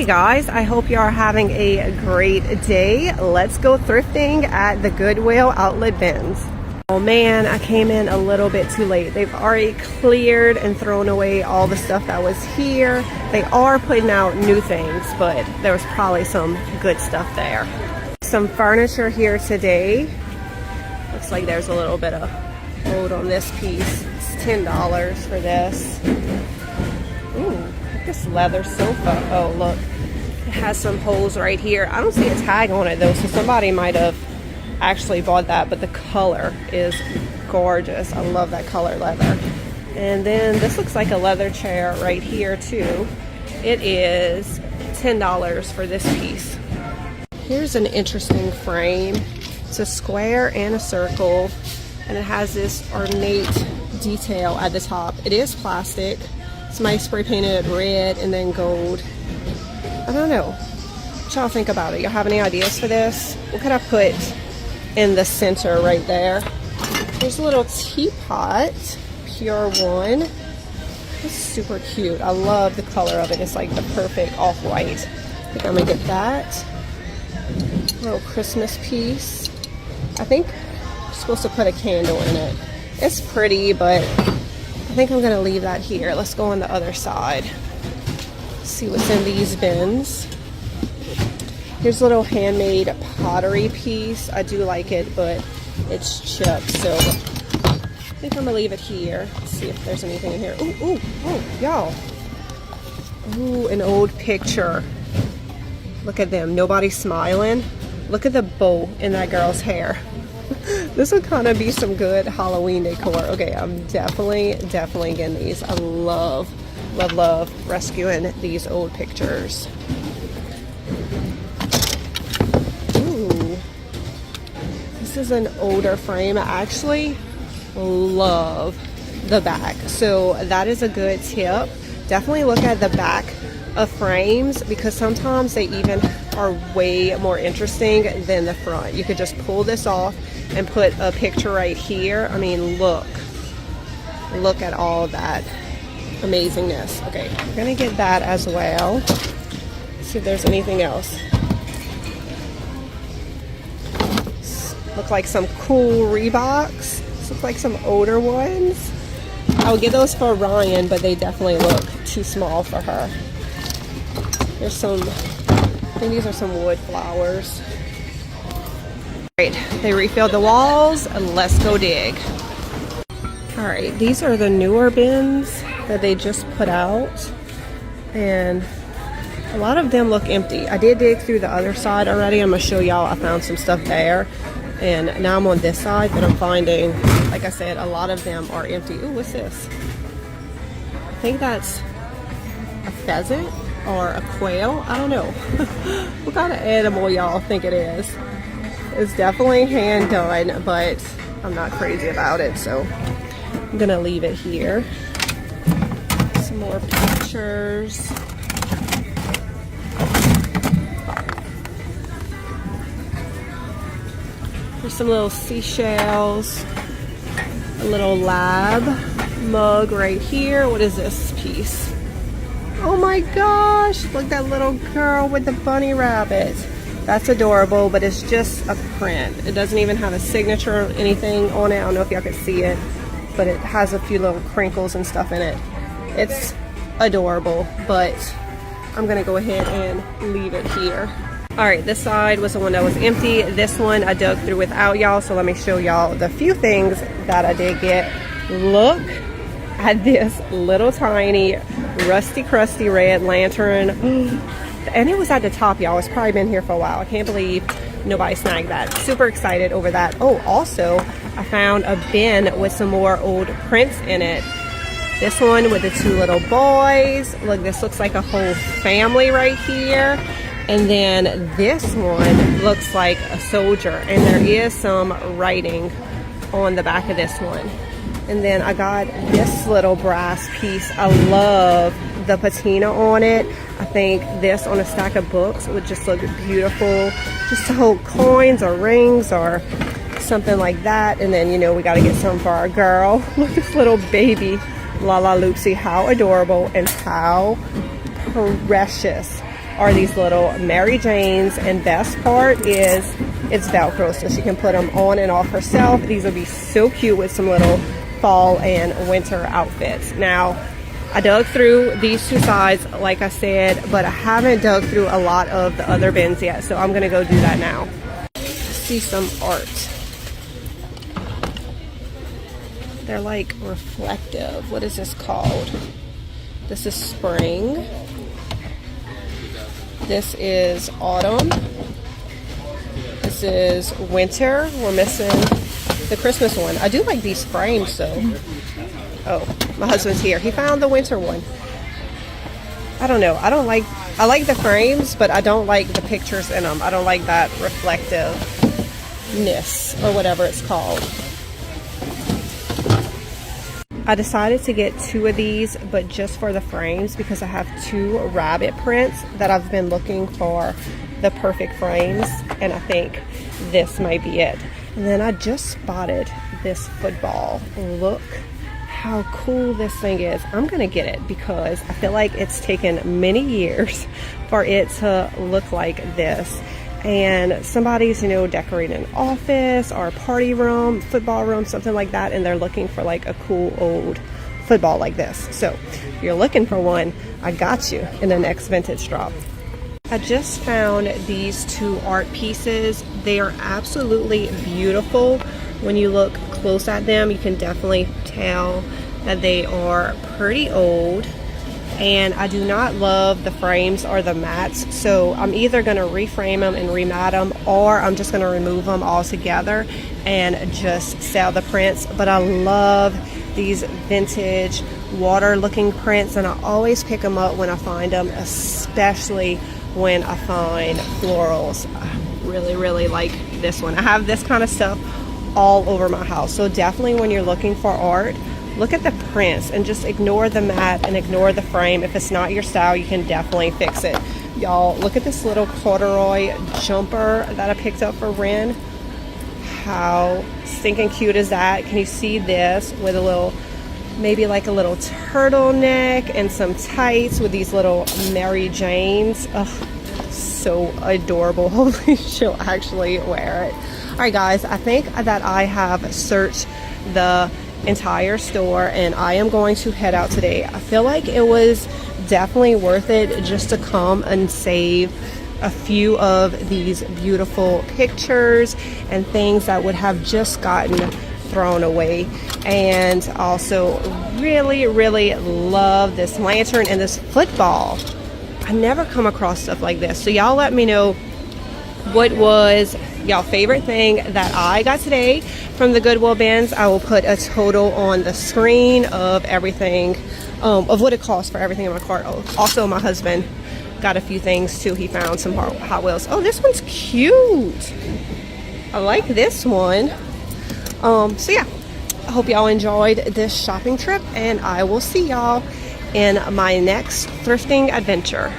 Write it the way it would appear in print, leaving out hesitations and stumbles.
Hey guys, I hope you are having a great day. Let's go thrifting at the Goodwill Outlet bins. Oh man, I came in a little bit too late. They've already cleared and thrown away all the stuff that was here. They are putting out new things, but there was probably some good stuff there. Some furniture here today. Looks like there's a little bit of hold on this piece. It's $10 for this. Ooh. This leather sofa. Oh look, it has some holes right here. I don't see a tag on it though, so somebody might have actually bought that, but the color is gorgeous. I love that color leather. And then this looks like a leather chair right here too. It is $10 for this piece. Here's an interesting frame. It's a square and a circle, and it has this ornate detail at the top. It is plastic. Somebody spray painted red and then gold. I don't know. What y'all think about it? Y'all have any ideas for this? What could I put in the center right there? There's a little teapot, pure one. It's super cute. I love the color of it. It's like the perfect off-white. I think I'm gonna get that. A little Christmas piece. I think I'm supposed to put a candle in it. It's pretty, but I think I'm gonna leave that here. Let's go on the other side. See what's in these bins. Here's a little handmade pottery piece. I do like it, but it's chipped, so I think I'm gonna leave it here. See if there's anything in here. Ooh, ooh, oh, y'all. Ooh, an old picture. Look at them, nobody smiling. Look at the bow in that girl's hair. This would kind of be some good Halloween decor. Okay, I'm definitely getting these. I love rescuing these old pictures. Ooh, this is an older frame. I actually love the back, so that is a good tip. Definitely look at the back of frames, because sometimes they even are way more interesting than the front. You could just pull this off and put a picture right here. I mean, look at all that amazingness. Okay, we're gonna get that as well. See if there's anything else. Look like some cool Reeboks. Look like some older ones. I would get those for Ryan, but they definitely look too small for her. There's some, I think these are some wood flowers. Alright, they refilled the walls. Let's go dig. Alright, these are the newer bins that they just put out, and a lot of them look empty. I did dig through the other side already. I'm going to show y'all. I found some stuff there, and now I'm on this side, but I'm finding, like I said, a lot of them are empty. Ooh, what's this? I think that's a pheasant or a quail. I don't know. What kind of animal y'all think it is? It's definitely hand done, but I'm not crazy about it, so I'm gonna leave it here. Some more pictures. There's some little seashells. A little lab mug right here. What is this piece? Oh my gosh, look at that little girl with the bunny rabbit. That's adorable, but it's just a print. It doesn't even have a signature or anything on it. I don't know if y'all can see it, but it has a few little crinkles and stuff in it. It's adorable, but I'm gonna go ahead and leave it here. All right, this side was the one that was empty. This one I dug through without y'all, so let me show y'all the few things that I did get. Look at this little tiny rusty crusty red lantern. And it was at the top, y'all. It's probably been here for a while. I can't believe nobody snagged that. Super excited over that. Oh, also, I found a bin with some more old prints in it. This one with the two little boys. Look, this looks like a whole family right here. And then this one looks like a soldier. And there is some writing on the back of this one. And then I got this little brass piece. I love the patina on it. I think this on a stack of books would just look beautiful, just to hold coins or rings or something like that. And then, you know, we got to get some for our girl. Look at this little baby Lala Loopsy. How adorable and how precious are these little Mary Janes, and best part is it's Velcro, so she can put them on and off herself. These would be so cute with some little fall and winter outfits. Now, I dug through these two sides, like I said, but I haven't dug through a lot of the other bins yet, so I'm gonna go do that now. See some art. They're like reflective. What is this called? This is spring. This is autumn. This is winter. We're missing the Christmas one. I do like these frames though. Oh, my husband's here. He found the winter one. I don't know. I like the frames, but I don't like the pictures in them. I don't like that reflectiveness or whatever it's called. I decided to get 2 of these, but just for the frames, because I have 2 rabbit prints that I've been looking for the perfect frames, and I think this might be it. And then I just spotted this football. Look how cool this thing is. I'm gonna get it because I feel like it's taken many years for it to look like this. And somebody's, you know, decorating an office or a party room, football room, something like that, and they're looking for like a cool old football like this. So if you're looking for one, I got you in the next vintage drop. I just found these 2 art pieces. They are absolutely beautiful. When you look close at them, you can definitely tell that they are pretty old. And I do not love the frames or the mats, so I'm either going to reframe them and remat them, or I'm just going to remove them altogether and just sell the prints. But I love these vintage water looking prints, and I always pick them up when I find them, especially when I find florals. I really like this one. I have this kind of stuff all over my house, so definitely when you're looking for art, look at the prints and just ignore the mat and ignore the frame. If it's not your style, you can definitely fix it. Y'all, look at this little corduroy jumper that I picked up for Ren. How stinking cute is that? Can you see this with a little, maybe like a little turtleneck and some tights with these little Mary Janes? Ugh, so adorable. Hopefully she'll actually wear it. All right, guys, I think that I have searched the entire store and I am going to head out today. I feel like it was definitely worth it just to come and save a few of these beautiful pictures and things that would have just gotten thrown away. And also really love this lantern and this football. I never come across stuff like this, so y'all let me know what was y'all favorite thing that I got today from the Goodwill Bins. I will put a total on the screen of everything, of what it costs for everything in my cart. Also, my husband got a few things too. He found some Hot Wheels. Oh, this one's cute. I like this one. So yeah, I hope y'all enjoyed this shopping trip, and I will see y'all in my next thrifting adventure.